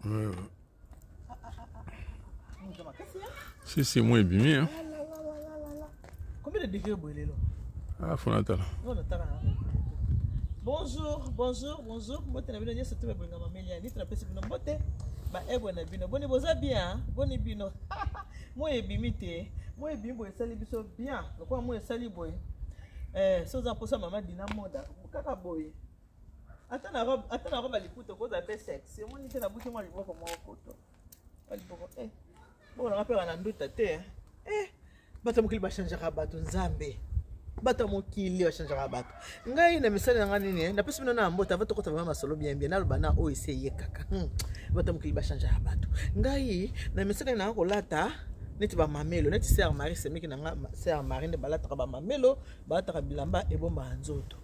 Ouais. Si, c'est moi bien. Hein. Combien de degrés vous là? Ah, faut l'attendre. Bonjour, bonjour, bonjour. Moi, tu as vu, je suis très bien. Mamélia, ni tu as pas bien. Bote, bah, bon bien. Bon, vous avez bien, bon bien. Moi, bimité. Moi, bien, bon, ça libre bien. Le quoi, moi, ça libre. Si vous en posez maman dina moda, kaka boy. Attends la robe à l'écoute, cause appelle sexe. C'est moi qui t'ai la bouche, moi, je vois comment on photo. Bon, on rappelle un andou tate. Bata mokili ba changer bato nzambe. Bata mokili ba changer bato. Ngai na misala ngani ni na pesi na mbota va tokota ba masolo bien bien na lobana o essayer kaka. Bata mokili ba changer bato. Ngai na misala na ko lata neti ba mamelo neti sœur Marie semiki na nga sœur Marie ne balata ba mamelo balata bilamba e bomba nzoto.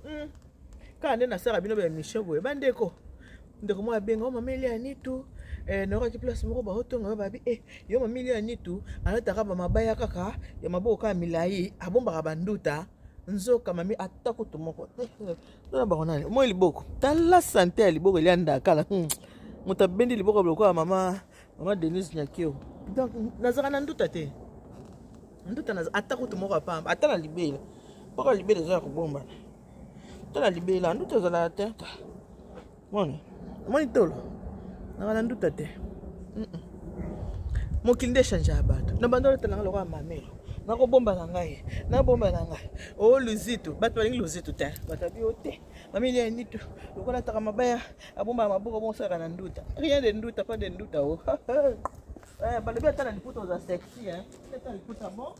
Ka nde na sœur bino ba Michel boye bandeko. Ndeko mo abenga o mameli anitu nora ki place moko ba hotonga ba bi yo mameli anitu alata ba mabaya kaka ya maboka milai abomba banduta nzoka mami atako to moko na ba onani mo liboko tala santé ya liboko lianda kala mutabendi liboko bloko mama Denise Nyakio donc nazaka na nduta te nduta na atako to moko pamba atala libela poko libela za ko bomba tala libela nduta za la tête moni moni tolo na nduta te mokili nde change abato na bandolo telanga lokwa mamelo nako bomba na ngai o luzitu bato balingi luzitu te batabi ote mameli ya nitu lokola taka mabaya abomba maboko bonsaka na nduta rien de nduta pas de nduta o balobi ata na liputa za sexy hein ata liputa bon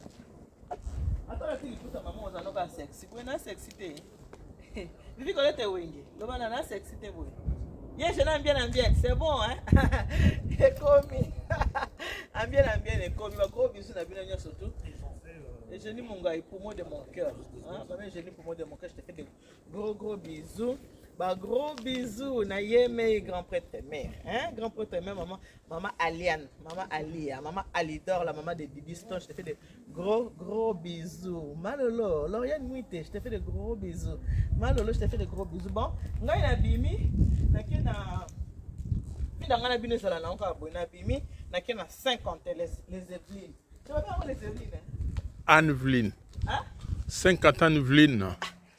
ata la liputa maman za noka sexy bwana sexy te vivi kolete wenge lobana na sexy te boy. Yes, je l'aime bien, c'est bon, hein? Et commis. Bien, et commis. Ma gros bisous, n'a bien surtout. Et je dis mon gars, pour moi de mon cœur. Hein? Je dis pour moi de mon cœur, je te fais des gros bisous. Bah, gros bisous, Nayeme, grand prêtre mère. Hein? Grand prêtre mère, maman Aliane, maman Alia, maman Alidor, la maman de Bibi Stone, je te fais des gros bisous. Malolo, Lauriane Mouité, je te fais des gros bisous. Malolo, je te fais des gros bisous. Bon, Ngaï Nabimi, Naki na. Dans bino sala na encore abonné Nabimi, Naki na 50 les Evelyne. Tu vas pas les Evelyne, hein? Anne-Evelyne. Hein? 50 Anne-Evelyne.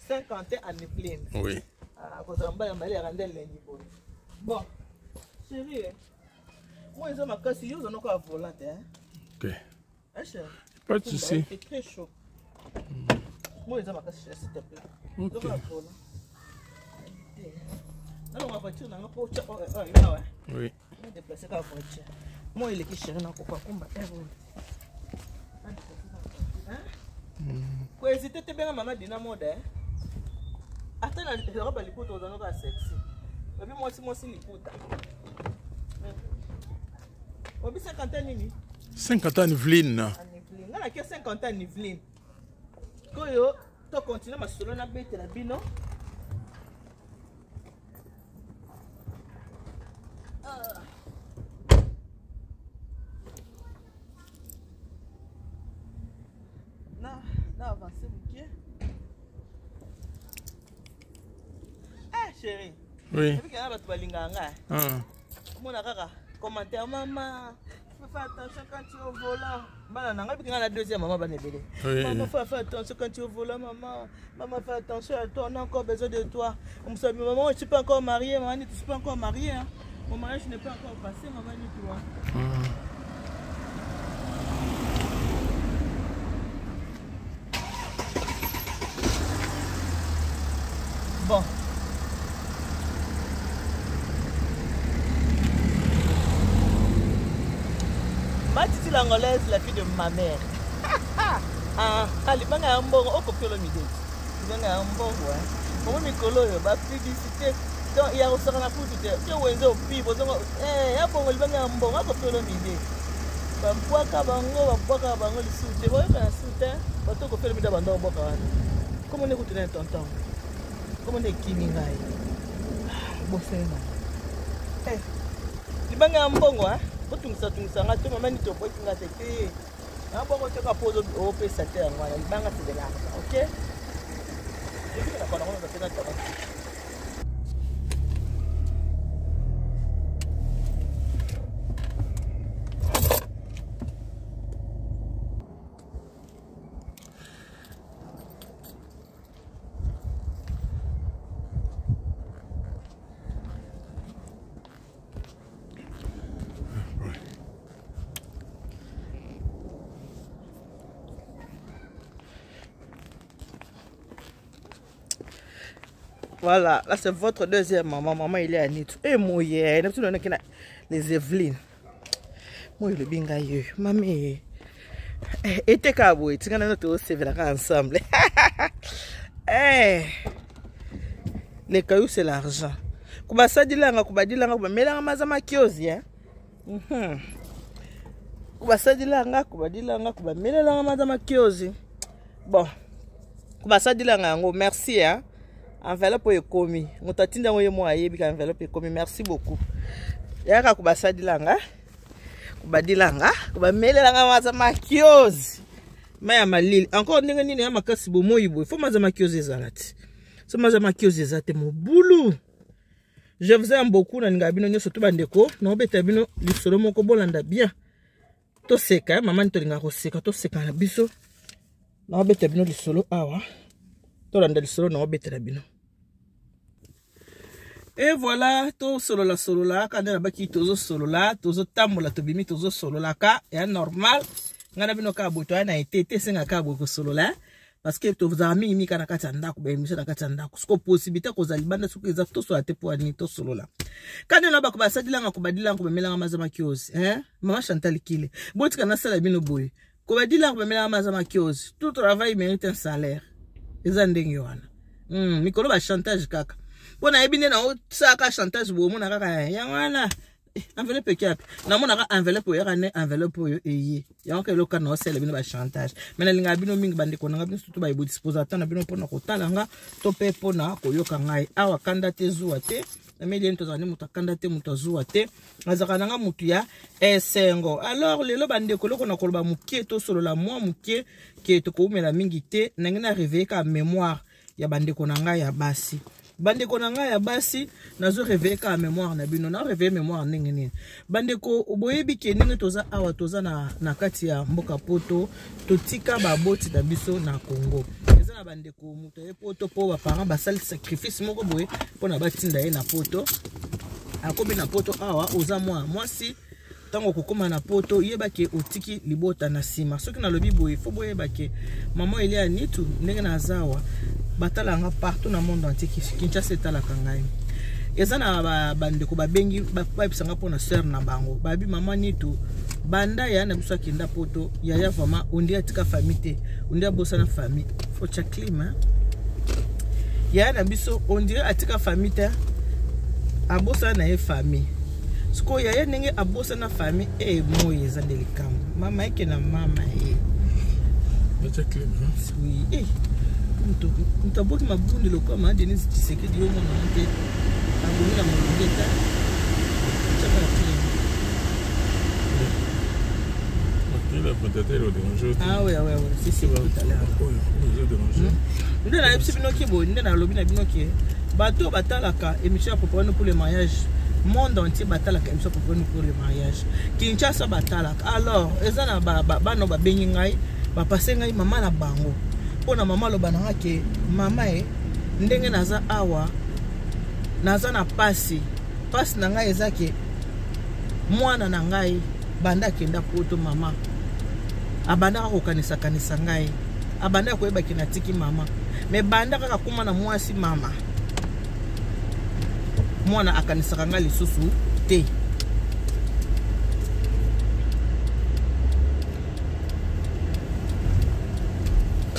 50 Anne-Evelyne. Oui. Bon, chérie, moi ils ont ma casse, ils ont encore un volant. Ok. Hein, chérie? Pas de souci. C'est très chaud. Moi ils ont ma casse, s'il te plaît. Ok. Non, ma voiture, non, oui. Je vais déplacer la voiture. Moi il est qui chérie, non, pourquoi combat? Quoi, hésiter, t'es bien maman dynamo, hein? Attends, je robe les potes aux endroits sexy. Mais moi aussi les potes. On dit 50 ans nini? 50 ans Anne-Evelyne. On a 50 ans Anne-Evelyne. Quand yo, tu continues ma solo na bête la bino. Là, avancer mon pied. Chérie. Oui. Et puis quand tu vas linganga. Mon akaka commentaire maman. Fais attention quand tu es au volant. Maman, on a bien la deuxième maman banébélé. Maman, fais attention quand tu es au volant maman. Maman, fais attention à toi, on a encore besoin de toi. Maman, je ne suis pas encore mariée, maman, tu ne suis pas encore mariée. Hein. Mon mariage n'est pas encore passé, maman, ni toi. Bon. Ma titi l'angolaise, la fille de ma mère. Elle est un bon, au copier le midi. Elle est un bon, ouais. Comment Nicolo, ma publicité. Donc, il y a aussi un peu de temps. Tu es au pire, il y a un bon, au copier le midi. Bamboa kabango, bamboa kabango, le soute. Tu vois, un soute, bateau copier le midi, abandon, boka. Comment on écoute un tonton? Comment on est kimingai? Bon, c'est un. Il y a un bon, ouais. Tungisa ngati mama ni topo kinga tete na bongo toka pozo ope sate ngwana libanga tibela okay ndika na kona kona tena tena Voilà, là c'est votre deuxième maman. Maman, il est à Nitu. Et moi, les Evelyne. Moi, le bingaye. Mamie. Et t'es caboué. Tu as notre CV ensemble. Les cailloux, c'est l'argent. Kuba sadilanga, kuba dilanga, kuba melanga mazama kiozi, hein. Kuba sadilanga, kuba dilanga, kuba melanga mazama kiozi. Bon. Kuba sadilanga, ngo merci, hein. Enveloppe est commis. Mon tatinda ngoye mo ayebi ka enveloppe est commis. Merci beaucoup. Yaka kuba sadilanga. Kuba dilanga, kuba melanga mazama kiozi. Maya malili. Encore ndenge nini ya makasi bo moyibo. Il faut mazama kiozi ezalati. So mazama kiozi ezate mo boulou. Je vous aime beaucoup na ngabino nyo surtout bandeko. No beta bino lisolo moko bolanda bien. To seka, maman to linga ko seka, to seka na biso. No beta bino lisolo awa. To landa lisolo no beta na bino. Et voilà, to solo la quand na baki tozo solo la, tozo tambola to bimi tozo solo la ka, ya normal. Ngana bino ka boto na été senga ka bo solo la. Parce que tu as mis kana katanda ku be misha katanda ku sko possibilité ko zalibanda suku za to so ate po ani to solo la kana na ba ku basadilanga ku badilanga ku bemelanga mazama kiozi mama Chantal Kile botika na sala bino boy ku badilanga ku bemelanga mazama kiozi tout travail mérite un salaire ezandenge wana mikolo ba chantage kaka pona ebine na saka chantage bo mona kaka ya wana enveloppe cap na mona ka enveloppe ya ne enveloppe yo eye ya ka loka na osele bino ba chantage mena linga bino mingi bande ko na bino surtout ba ibo disposateur na bino pona ko talanga to pe pona ko yoka ngai awa kanda te zuwa te na meli ento zani muta kanda te muta zuwa te azaka nanga mutu ya esengo alors lelo bande ko loko na ko ba mukie to solo la moi mukie ke to ko mela mingi te na ngina réveiller ka mémoire ya bande ko na ngai ya basi bande ko nanga ya basi nazo réveiller ka mémoire na bino na réveiller mémoire ndenge nini bande ko boyebi ke ndenge toza awa toza na kati ya mboka poto totika ba boti na biso na Congo eza na bande ko muto e poto po ba parents basali sacrifice moko boye pona batinda ye na poto akobi na poto awa oza mwasi tango kokoma na poto yeba ke otiki libota na sima soki na lobi boye fo boye ba ke maman ile ya Nitu ndenge na zawa batalanga partout na monde entier Kinshasa etalaka ngai eza na bandeko babengi babisanga pona sœur na bango babi mama Nitu banda ya na biso kinda poto ya vraiment ondi atika famille te ondi abosa na famille faut cha climat ya na biso ondi atika famille te abosa na ye famille siko ya ndenge abosa na famille moye eza delikamo mama yake na mama cha climat oui mtaboki mabundi lokwa ma Denis Tshisekedi yo mona monte aboni na molongeta chaka la clé il a peut-être le déranger ouais c'est tout à l'heure nde na epsi bino kibo nde na lobi na bino ki bato batalaka émission à propos pour le mariage monde entier batalaka émission à propos pour le mariage Kinshasa batalaka alors eza na bano ba bengi ngai ba passer ngai mama na bango pona mama lo bananga ke mama ndenge naza awa naza na pasi na ngai ezake mwana na ngai banda kenda poto mama abanda ko kanisa ngai abanda ko eba kinatiki mama me banda kaka kuma na mwasi mama mwana akanisa ngai lisusu te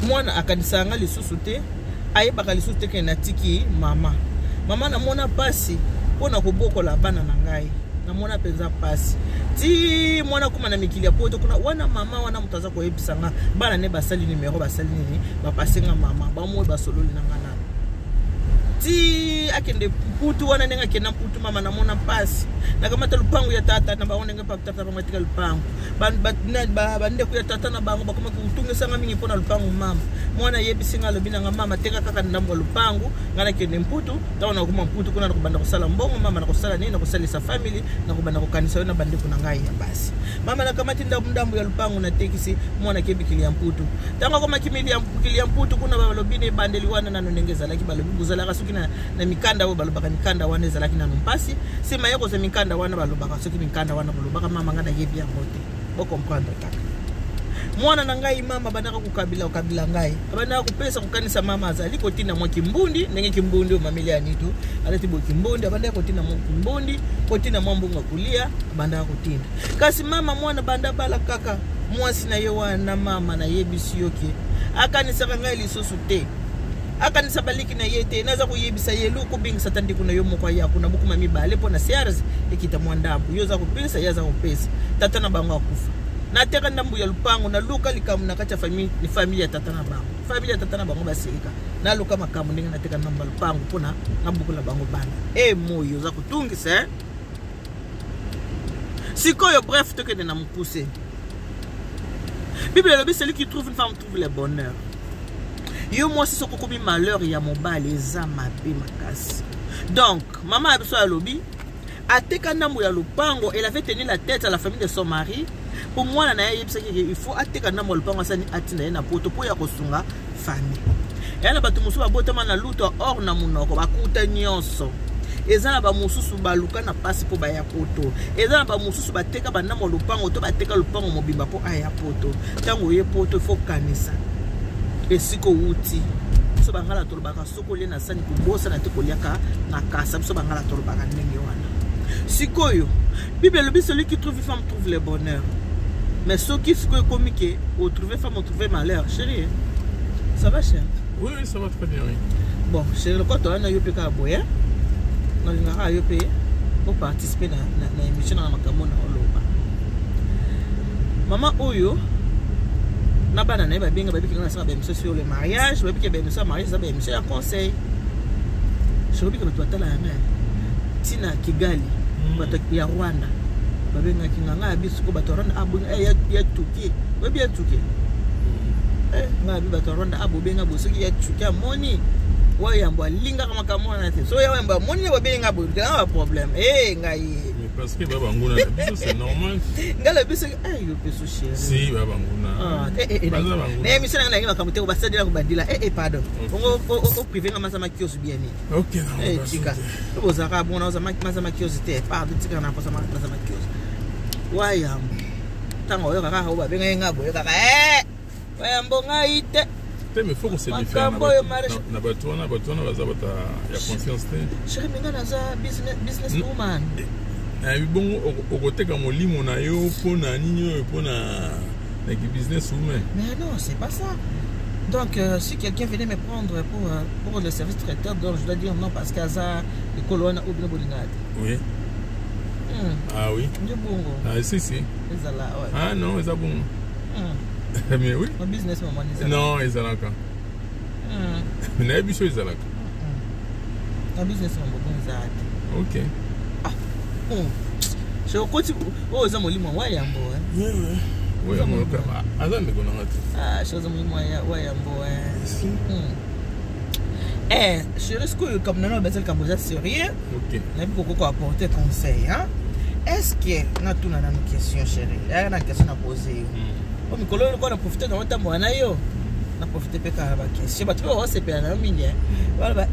mwana akanisanga lisusu te ayebaka lisusu te ke natiki mama na mona pasi pona kobokola bana na ngai na mona penza pasi ti mwana kuma na mikili ya poto kuna wana mama wana mutaza ko yebisanga bana ne basali numéro basali nini ba pasenga mama ba mo ba sololi na ngana ti akende putu wana nenga kena putu mama na mona pasi na kama lupangu ya tata na baone nga tata ba matika lupangu bande ku ya tata na bango bakoma kutunga sanga mingi pona lupangu mama mwana yebisinga lobina nga mama teka kaka ndambo lupangu ngana kende mputu taona kuma mputu kuna kubanda kusala mbongo mama na kusala nini na kusalisa family na kubanda kukanisa na bande kuna ngai ya basi mama na kama tinda ndambo ya lupangu na tekisi mwana kebikili ya mputu tanga kama kimili ya mputu kuna balobine bandeli wana na nongeza laki balobi buzala kasuki na mikanda wo balobaka mikanda wana ezalaki na mpasi sima yako za mikanda wana balobaka soki mikanda wana balobaka mama ngana yebi ya mote bo comprendre kaka mwana na ngai mama bandaka kukabila ngai bandaka kupesa kukanisa mama azali kotina mwa kimbundi ndenge kimbundi o mameli anitu alati bo kimbundi bandaka kotina mwa kimbundi kotina mwa mbunga kulia bandaka kotina kasi mama mwana banda bala kaka mwasi na ye wana mama na yebisi yoke akanisa ngai lisusu te akanisa baliki na ye te naza kuyebisa ye luku bingisa tandi kuna yo moko ya kuna buku mami bale pona CRS ekita mwandambu yo za kupesa yaza kupesa tata na bango akufa na teka ndambu ya lupango na luka likamu na kacha familia ya tata na bango familia ya tata na bango basirika na luka makamu ndenge na teka ndambu ya lupango pona na buku la bango bana moyo za kutungisa sikoyo bref tokende na mupuse Bible lobi celui qui trouve une femme trouve le bonheur yo moi c'est ko bi malheur ya mobali eza mabe makasi donc maman abiso ya lobi ateka ndambu ya lupango elle avait tenu la tête à la famille de son mari pour moi na yebisa il faut ateka ndambu ya lupango sani atina na poto po ya kosunga famille yana batu musu babotama na luto or na munoko bakuta nyonso ezana ba mususu baluka na pasi po ba ya poto ezana ba mususu bateka bandambu lupango to bateka lupango mobimba po aya poto tango ye poto faut kanisa esiko wuti so bangala tolobaka sokole na sani kubosa na tekoliaka na kasa so bangala tolobaka ndenge wana sikoyo Bible lobi celui qui trouve femme trouve le bonheur mais ceux qui sikoyo comique ou trouver femme ou trouver malheur chérie ça va cher oui ça va très bien oui bon chérie le quoi toi na yo peka boya na ngara yo pe pour participer na émission na makambo na oloba maman oyo na bana na ba benga ba biki na sa ba émission sur le mariage ba biki ba émission mariage za ba émission ya conseil je biki ba twatala na tina Kigali bato ya Rwanda ba benga kinanga bisu ko bato Rwanda abu ya tuki ba bi ya tuki ngabi bato Rwanda abu benga bosoki ya tuki moni wayambo linga kama kamona te so yamba moni ba benga bo kana problème ngai parce que baba nguna biso c'est normal ngala biso yo peso chérie si baba nguna mais mission na ngai makamute ko basadila ko badila pardon on privé na masama kios bien ni OK chika to zaka bona za masama kios te pardon tika na pasama masama kios wayambo tango yo kaka ba benga ngabo yo kaka wayambo ngai te mais faut qu'on se défende na batona bazabata ya conscience te chérie minga na za business woman bon okoteka molimo na yo pona nini pona na business woman mais non c'est pas ça donc si quelqu'un venait me prendre pour le service traiteur donc je dois dire non parce que ça les colonnes ou bien bolingade oui ah oui bongo ah si ezala ouais ah non ça bon mais oui mon business maman non ezala ka na biso ezala ka mon business maman bon ezala OK je côté za molimo wa yambo ouais mo ka azambe kona ngati chose molimo wa yambo je risque comme non bezel kaboza sérieux OK na beaucoup ko apporter conseil est-ce que na tuna na question chérie ya na question na poser o mikolo ko na profiter dans temps wana yo na profiter pe ka ba question ba tu va se pe na mingi wala ba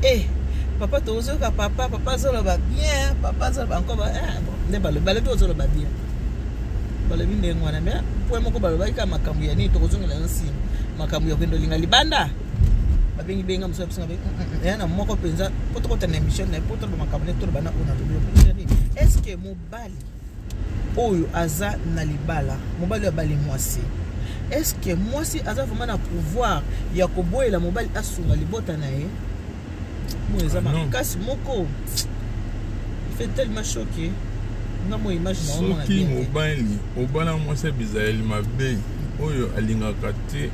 papa tozoka papa zolo ba bien papa zolo ba encore ba ne ba le balé zolo ba bien ba le binde ngwana me po moko ba ba ka makambu ya ni to kozongela nsi makambu ya kwendo linga libanda ba bengi benga mso psinga be na moko penza poto ko tena émission na poto ba makambu ne to ba na ona to est-ce que mobali oyo aza na libala mobali ya bali mwasi est-ce que mwasi aza vraiment na pouvoir ya koboyela mobali asunga libota na ye moko fait tellement choqué na mo image na on a bien mobali obana moi c'est bizarre mabe oyo alingaka te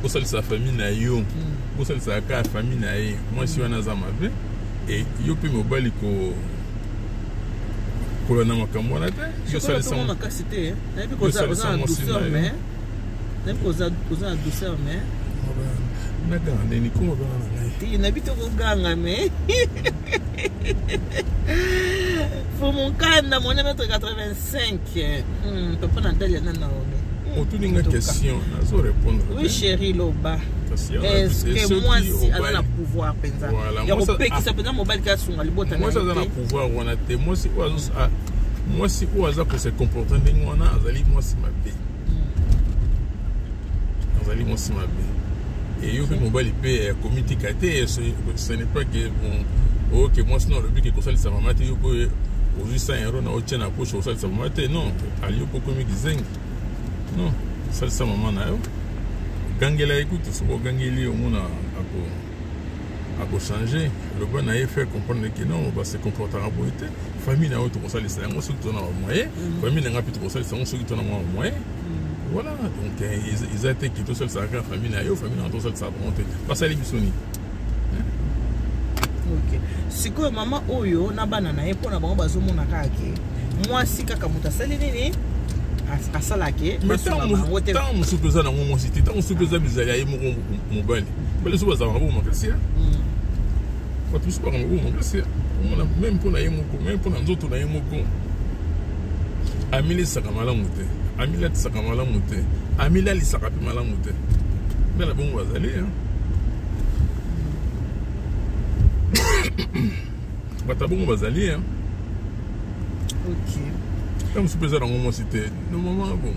osali sa famille na yo osali sa ka famille na ye moi si wana za mabe et yo pe mobali ko na makambo na te yo sali sa makasi te na bi ko za douceur mais na bi ko za douceur mais naganga ni kuma bana ngai nabito ko ganga me pour mon canne mon 1m85 papa Nathalie nana on tout une question nazo répondre oui chérie loba est-ce que moi si a pouvoir penza ya ko peki ça penza mobile ka sunga libota moi ça na pouvoir wana te moi si oaza ko se comporter ndenge wana azali moi si mabe azali mwasi mabe. Et yo pe mobali pe comité kate ce n'est pas que bon OK moi sinon le but que kosali sa maman te yo ko ozu 100 € na otie na poche kosali sa maman te non ali ko komi kizengi non sali sa maman na yo gangela écoute so gangeli au mona ako changer le bon a fait comprendre que non on va se comporter en beauté famille na auto kosali sa ngo so tona moyen famille na ngapi kosali sa ngo so tona moyen. Voilà, donc ils étaient qui tout seul ça la famille na yo famille na tout seul ça monter parce que bisoni. OK. Siko mama oyo na bana na ye pona bango bazomona kake. Mwasi kaka mutasali nini? Asalake tant musupeza na ngo cité tant musupeza bizali ye mobali. Bale so baza ngo makasi. Pas tous pas ngo makasi. Même pour na ye moko, même pour na nzoto na ye moko. Amili sakamala muté. Amila tisaka malamu te amila lisaka pe malamu te mais la bongo bazali bata bongo bazali OK comme se pesa dans mon cité no maman bon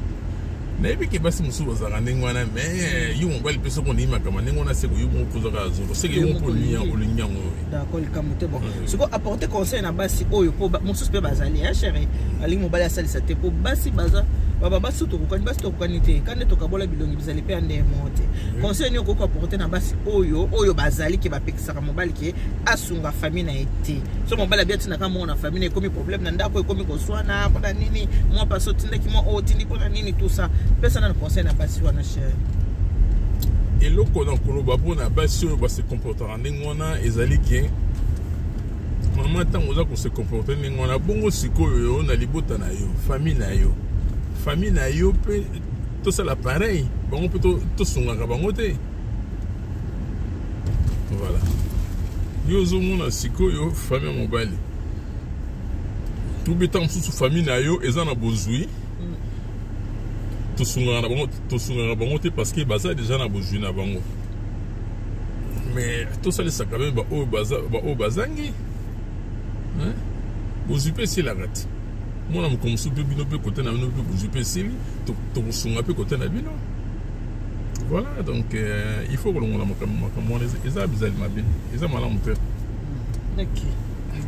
na ebi ke basi musu bazaka ndengwana mais yo mobali peso ko ndima kama ndengwana se ko yo mo poza ka zo se ke yo mo ponia olinyango d'accord le kamote bon ce ko apporter conseil na basi oyo po musu pe bazali chérie ali mobali asali sa te po basi baza baba basi to ko basi to ko kanite kande to kabola bilongi bizali pe ande monte conseil ni ko apporter na basi oyo bazali ke ba pekisaka mobali ke asunga famille na été so mobali biati na kama na famille komi problème na ndako komi ko swana kwa nini moi paso tinde ki moi otindi kwa nini tout ça personne ne conseille na basi wana chérie et loko na koloba pona basi oyo ba se comporter ndengona ezali ke maman tango za ko se comporter ndengona bongo sikoyo yo na libota na yo famille na yo pe tout ça la pareil bon peut tout songaka bango te voilà yo zo mona sikoyo famille mobali tout betam sous famille na yo eza na bozui tout songaka bango te parce que baza déjà na bozui na bango mais tout ça les ça quand même ba o bazangi hein bozui pe si la rate moi na comme soupe bino pe côté na bino pe bozui pe si to songa pe côté na bino voilà donc il faut que l'on a makamon les a bizali mabini eza malamu te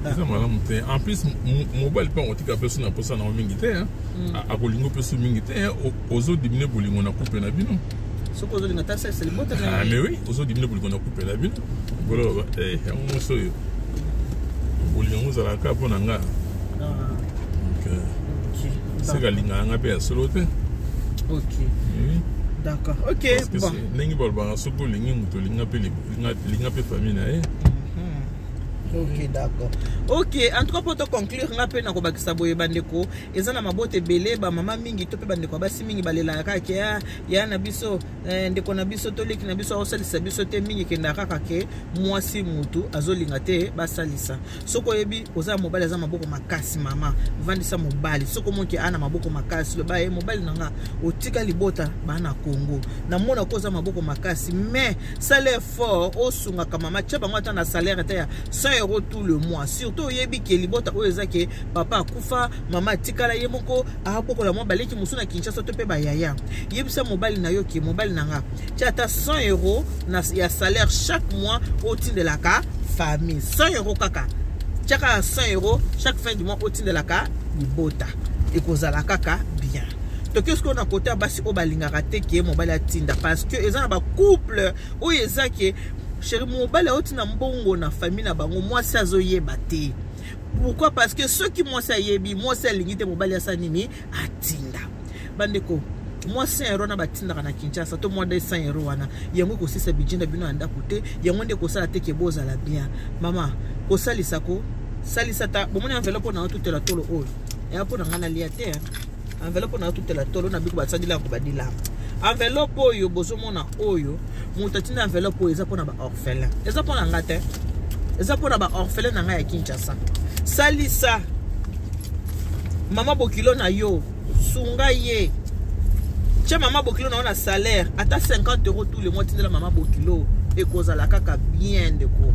eza malamu te en plus mobile pas otika personne na posa na mingi te a kolingo pe su mingi te ozo diminuer bolingo na coupe na bino soko ozo linga c'est le mot ah mais oui ozo diminuer bolingo na coupe na bino voilà on so yo bolingo za la ka pona nga c'est que linga nga pe solo te OK d'accord OK bon nengi bolba soko lingi muto linga pe famille na ye. OK d'accord OK en tout cas pour te conclure nga pe na ko bakisa boye bandeko ezana mabote belé ba mama mingi to pe bandeko basi mingi balela kaka ya na biso ndeko na biso to leki na biso osalisa biso te mingi kenda kaka ke mwasi mutu azolinga te basalisa soko yebi oza mobali za maboko makasi mama vandisa mobali soko monki ana maboko makasi lo ba mobali nanga otika libota bana Congo na mona koza maboko makasi mais salaire fort osunga kama macha bango ata na salaire ta ya 100 € tout le mois surtout yebi ke libota oyezake papa akufa mama tikala ye moko apoko la mwa baleki musuna Kinshasa to pe ba yaya yebisa mobali na yo ki mobali nanga ata 100 € na ya salaire chaque mois au titre de la ka famille 100 € kaka chaka 100 € chaque fin du mois au titre de la ka libota et kozala kaka bien. Donc qu'est-ce qu'on a côté basi o balinga raté qui est mobali atinda parce que ezana ba couple o ezake chéri mobali otina mbongo na famille na bango mwasi azoyeba te. Pourquoi? Parce que ceux qui mwasi ayebi mwasi alingi te mobali asa nini atinda bandeko mwasi 100 € na batinda na Kinshasa to mwanda 100 € wana yango ko sisa bijinda bino anda kote yango nde ko sala te ke boza la bien mama ko salisa ko salisa ta bomoni enveloppe na tout la tolo oyo et apo na ngana lia te enveloppe na tout la tolo na biko basadila ko badila enveloppe oyo bozomona oyo mutatina enveloppe oyo eza pona ba orphelin eza pona ngate eza pona ba orphelin na ya Kinshasa salisa mama bokilo na yo sunga ye tia mama bokilo na ona salaire ata 50 € tous les mois tindela mama bokilo et kozala kaka bien de ko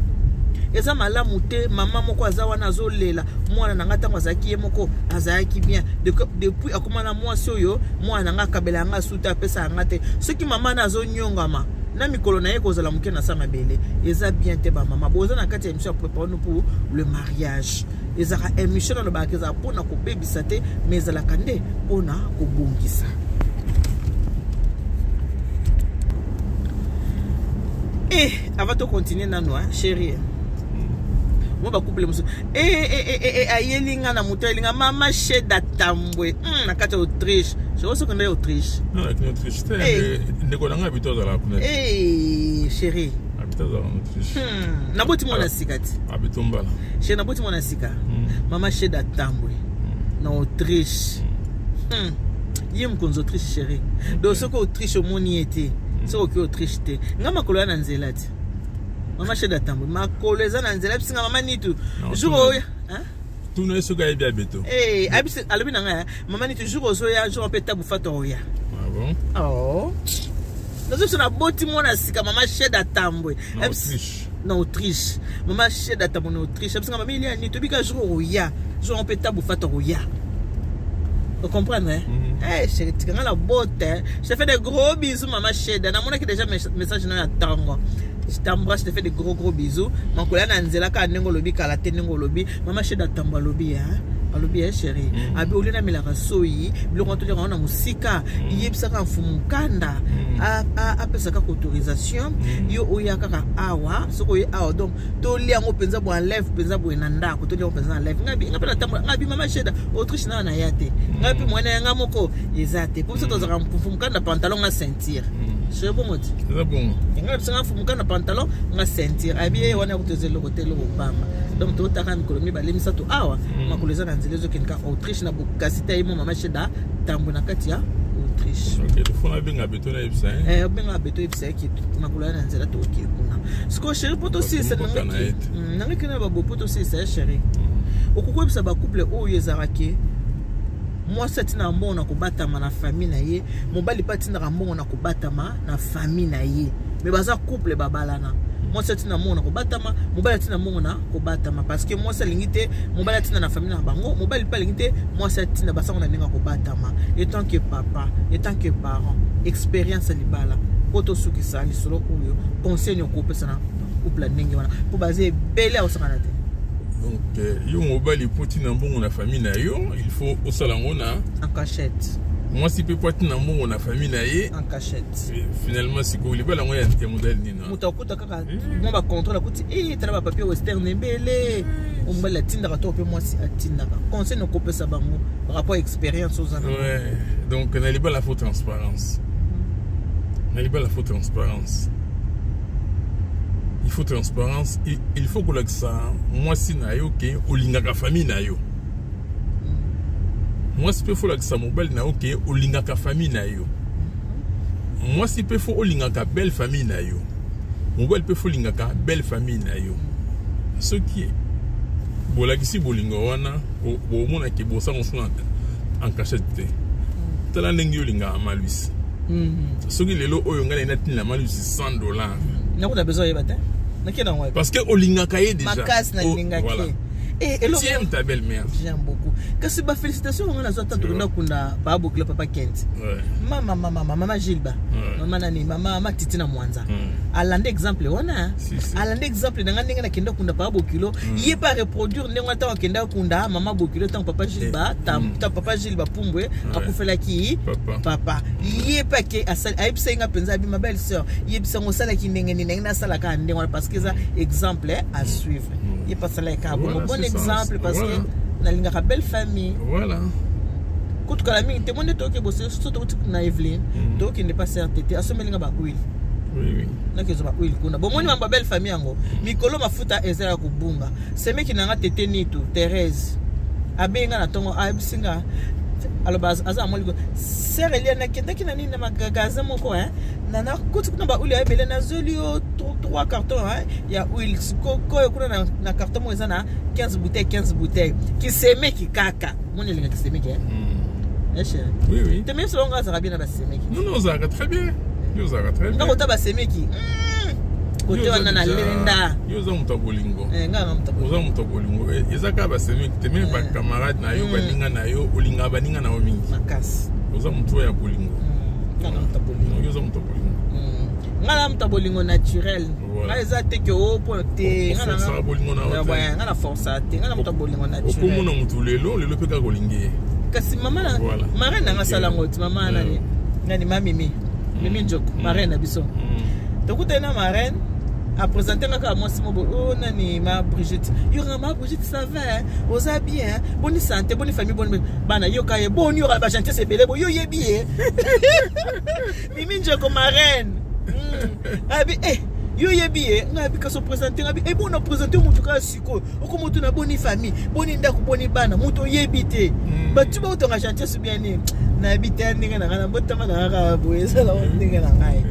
eza malamu te mama moko aza wana azolela mwana nanga tango azaki ye moko azaki bien depuis akomana mwasi oyo mwana nanga kabela nga suta apesa anga te soki mama na azonyongama na mikolo na ye kozala moke na sa mabele eza bien te ba mama boza na kati ya émission préparé pour le mariage ezaka émission na lobaka eza mpona kobebisa te mais ezalaka nde mpona kobongisa. Avant de continuer nano chérie moi ba couple muso ayelinga na moto elinga mama Sheda Tambwe na kati Autriche je pense que na Autriche non avec Autriche ne ko nga habito za la kuna chérie habito za Autriche na boti mona sikati habito mbala chérie na boti mona sika mama Sheda Tambwe na Autriche yem konzo Autriche chérie donc ce que Autriche moni était c'est ok Autriche te ngama kolo na nzela ti mama Sheda Tambwe makolo eza na nzela bisinga mama nitu jour hein tout no esuka ye bia beto abisi alobi na nga mama nitu jour ozo ya jour pe tabu fato oya ah bon oh nazo sona boti mona sika mama Sheda Tambwe na Autriche mama Sheda Tambwe na Autriche bisinga mama ili nitu bika jour oya jour pe tabu fato oya. Vous comprenez? Chérie, tu as la beauté. Je te fais des gros bisous, maman Sheda. Je te déjà message dans la tango. Je t'embrasse, je te fais des gros bisous. Mon collègue Nanzela, quand on a lobby, quand la tête on lobby, maman Sheda Tambwe lobby, hein? Lobby, chérie. Abi oli na mela rasoyi, bilo quand on a musika, yebisa ka mfumukanda, a pesaka autorisation, yo oya kaka awa, soko ye awa donc to li ngo penza bo enlève penza bo enanda ko to li ngo penza enlève ngabi ngapela Tambwe ngabi mama Sheda Autriche na na yate. Ngapi mwana nga moko ezate. Pour ça to zaka mfumukanda pantalon na ceinture. C'est bon moti. C'est bon. Ngapi sanga mfumukanda pantalon na ceinture. Abi wana kutezelo hotel Obama. Donc to taka mikolomi balemisa to awa makoleza na nzelezo kenka Autriche na bokasita yimo mama Sheda Tambwe na kati ya Autriche. OK, to fona benga beto na ibsa. Benga beto ibsa ki makoleza na nzela to ki kuna. Siko chérie poto si c'est nanga kina ba poto si c'est chérie. Okukwe bisa ba couple oyo ezarake moi c'est na mbona ko batama na famille na ye mobali pati na mbona ko batama na famille na ye mais baza couple babalana moi c'est na mbona ko batama mobali tina mbona ko batama parce que moi c'est lingité mobali tina na famille na bango mobali pa lingité moi c'est na basa na ninga ko batama étant que papa étant que parent expérience libala poto suki sali solo oyo conseil no ko pesa na couple ndenge wana pour baser belé au sakana te. Donc, yo mobali poti na mbongo na famille na yo, il faut osala ngona en cachette. Moi si pe poti na mbongo na famille na ye en cachette. Finalement si ko libala ngoya ya modèle nina. Mutakuta kaka mo ba contrôle kuti tala ba papier western ebele. O mbala tinda ka to pe moi si atinda ka. Conseil no kopesa bango par rapport à expérience aux années. Ouais. Donc na libala faut transparence. Na libala faut transparence. Il faut transparence, il faut que ça moi si na yo ke olingaka famille na yo. Moi si pe faut que ça mobile na yo ke olingaka famille na yo. Moi si pe faut olingaka belle famille na yo. Mobile pe faut olingaka belle famille na yo. Ce qui est bolakisi bolingo wana o mona ke bosa on en cachette. Tala ndenge yo linga malusi. Ce qui lelo oyo ngala inatina la malusi $100. On a besoin de parce que Olinga Kaye déjà. Voilà. Et tu aimes ta belle-mère. J'aime beaucoup. Qu'est-ce que félicitations on a sorti de Kunda Babu Club Papa Kent. Maman Gilba. Maman Nani, maman Titina Mwanza. Alande exemple on a. Alande exemple dans ngana kenda Kunda Babu Kilo, il pas reproduire n'engata kenda Kunda maman Bokilo tant papa Gilba, tant papa Gilba Pumbwe, akufela ki papa. Il pas que asal aib senga penza bi ma belle sœur. Il sont sala ki ndenge na sala ka ndenge parce que ça exemple à suivre. Il pas sala ka bon exemple parce que na linga belle famille. Voilà. Quand tu as mis te monde to ke bosser surtout na Evelyn, to ki ne pas certité asomelinga ba huile. Oui. Na ke zo ba huile kuna. Bon moni ma belle famille ngo. Mikolo mafuta ezala kubunga. Seme ki nanga tete nitu Thérèse. Abenga na tongo abisinga. Alors aza moliko sere lia na kenda ki na nini na magasin moko nana kuti kuna ba huile ebele na zolio 3 cartons ya huile ko kuna na carton mo ezana 15 bouteilles qui seme ki kaka moni linga ki seme ki oui te même selon ça bien na ba seme ki non ça va très bien. Nous ça va très bien. Quand on ba seme ki côté wana na lenda yo za muta bolingo nga muta bolingo za muta bolingo ezaka ba semi teme ba camarade na yo balinga na yo olinga baninga na yo mingi makasi oza mutu ya bolingo nga muta bolingo yo za muta bolingo nga muta bolingo naturel nga eza te ke o po te nga na bolingo na yo nga na force te nga muta bolingo naturel okomona mutu lelo peka kolingi kasi mama na marraine nga sala ngoti mama nani mimi njoko marraine na biso tokuta na marraine a présenté nga moi si mo oh nani ma Brigitte yora ma Brigitte ça va oza bien bonne santé bonne famille bonne bana yo ka ye bon yora ba chanter c'est belé bo yo ye bien mimi njoko marraine abi yo ye bien ngabi ka so présenter ngabi bon na présenter mutu ka siko oko mutu na bonne famille bonne ndako bonne bana mutu ye bité ba tu ba utonga chanter c'est bien ni na bité ndinga na botama na ka boyesa la ndinga na ngai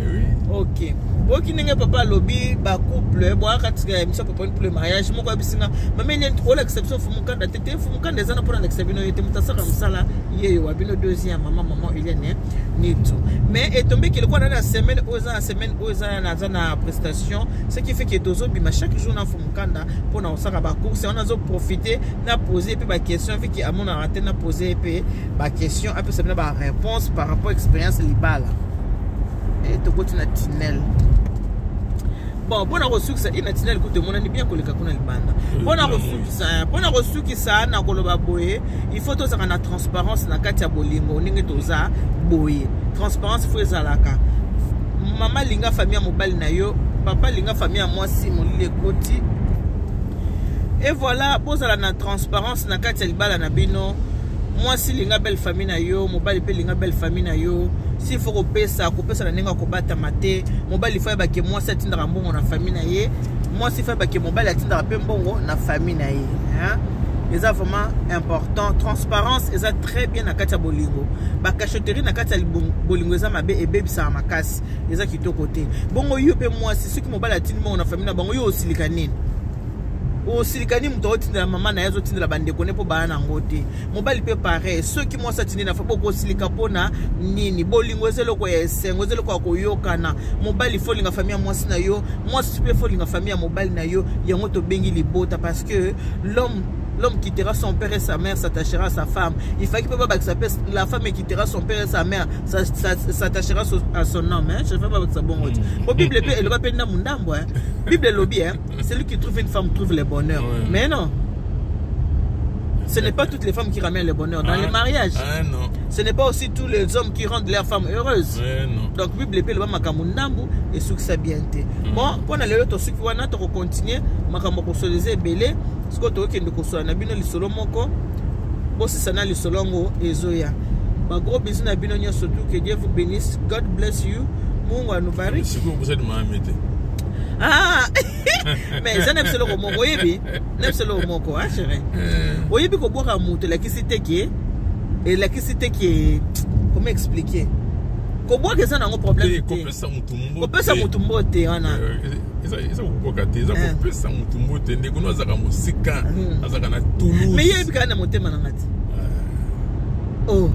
OK boki ninge papa lobby ba couple bo akatika miso papa pour le mariage moko abisinga mameli on exception fumukanda tete fumukanda ezana pour exception yote mutasaka musala yeyo wabino deuxième maman Hélène ni tout mais et tombé qu'il quoi dans la semaine oza na prestation ce qui fait que tozo bima chaque jour na fumukanda pour na osaka ba course on a profiter na poser puis ba question fait que amona raté na poser puis ba question après ça ba réponse par rapport expérience libala et to go na tunnel. Bon, bon reçu ça ina tunnel ko te monani bien ko leka kuna libanda. Bon reçu ça na koloba boye, il faut to ça na transparence na kati ya bolingo ninge toza boye. Transparence faut ezalaka. Mama linga famille mobile na yo, papa linga famille mwasi molile koti. Et voilà, posala na transparence na kati ya libala na bino. Mwasi linga belle famille na yo, mobile pe linga belle famille na yo. S'il faut kopesa la nenga kobata mate mobile fa ba ke moi ça tindra mbongo na famille na ye moi si fa ba ke mobile atindra pe mbongo na famille na ye hein c'est vraiment important transparence est très bien na kati ya bolingo ba cachotterie na kati ya bolingo eza mabe e bebisa makasi eza kitoko te bongo yo pe moi si ceux qui mobile atindra mbongo na famille na bango yo osilika nini o silikani muto otindela mama na yazo tindela bande kone po bana ngote mobali pe pareil ceux qui moi satindi na fa boko silika pona nini bolingo ezelo ko esengo ezelo ko koyokana mobali folinga famille mwasi na yo mwasi pe folinga famille mobali na yo yango to bengi libota parce que l'homme quittera son père et sa mère, s'attachera à sa femme. Il faut que la femme quittera son père et sa mère, s'attachera à son homme. Je ne fais pas avec ça bon. La Bible elle va peine dans mon dambo. Bible lobby, celui qui trouve une femme trouve le bonheur. Mais non. Ce n'est pas toutes les femmes qui ramènent le bonheur dans les mariages. Ce n'est pas aussi tous les hommes qui rendent leurs femmes heureuses. Donc Bible elle va makamundambu et succès bien. Bon, pour aller l'autre succès on a to continuer makambo ko soliser belé. Ce que tu as dit que na bino lisolo moko bosi sana lisolo ngo ezoya ba gros bisous na bino nyo surtout que Dieu vous bénisse, God bless you, Mungu anubariki. C'est quoi vous êtes Mohamed? Ah mais ça n'aime solo moko yebi n'aime solo moko ah chérie oyebi ko boka mutu la kisite qui et la kisite qui comment expliquer ko boka ça nango problème ko pesa mutu mbote wana Isa ukokate isa kopesa mutu mbote ndeko no azaka musika azaka na Toulouse mais yebi kana motema na ngati oh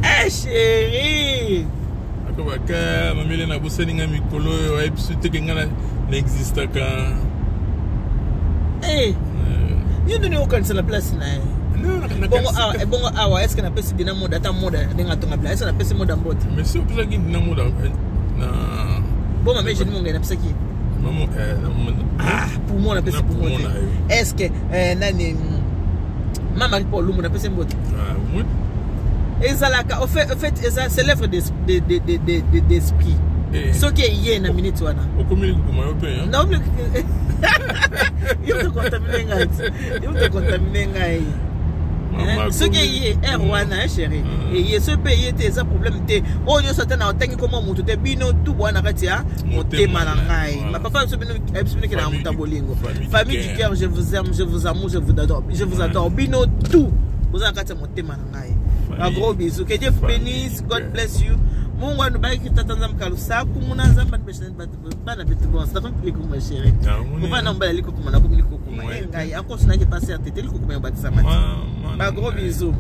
eh chérie akobaka mamele na boseninga mikolo wa episode ke ngana n'existe ka you don't know quand c'est la place na bongo awa est-ce que na pesi dina moda ta moda denga tonga place est-ce que na pesi moda mbote mais si on peut dina moda na bon mais je dis mon gars na pesi qui maman pour moi na pesi pour moi est-ce que nani mama pour lumu na pesi mbote oui ezalaka au fait c'est l'œuvre d'esprit ce qui est hier na minute wana okomili kuma yope hein na oublie yo te contaminer ngai ce qui est rwanda chérie et ce pays était ça problème te oh yo sata na otangi comme mutu te bino tout bwana kati ya motema na ngai ma papa so bino ki na mutabolingo famille du cœur je vous aime je vous amour je vous adore bino tout vous en kati ya motema na ngai un gros bisou que Dieu vous bénisse, God bless you. Mungu anubariki tatanza mkalusa kumuna zamba nibeshana bana bitu bon ça fait plus ma chérie kuva namba liko kumana kumili kokuma ngai akosuna ke passer tete liko kuma batisa mati ba gros bisous.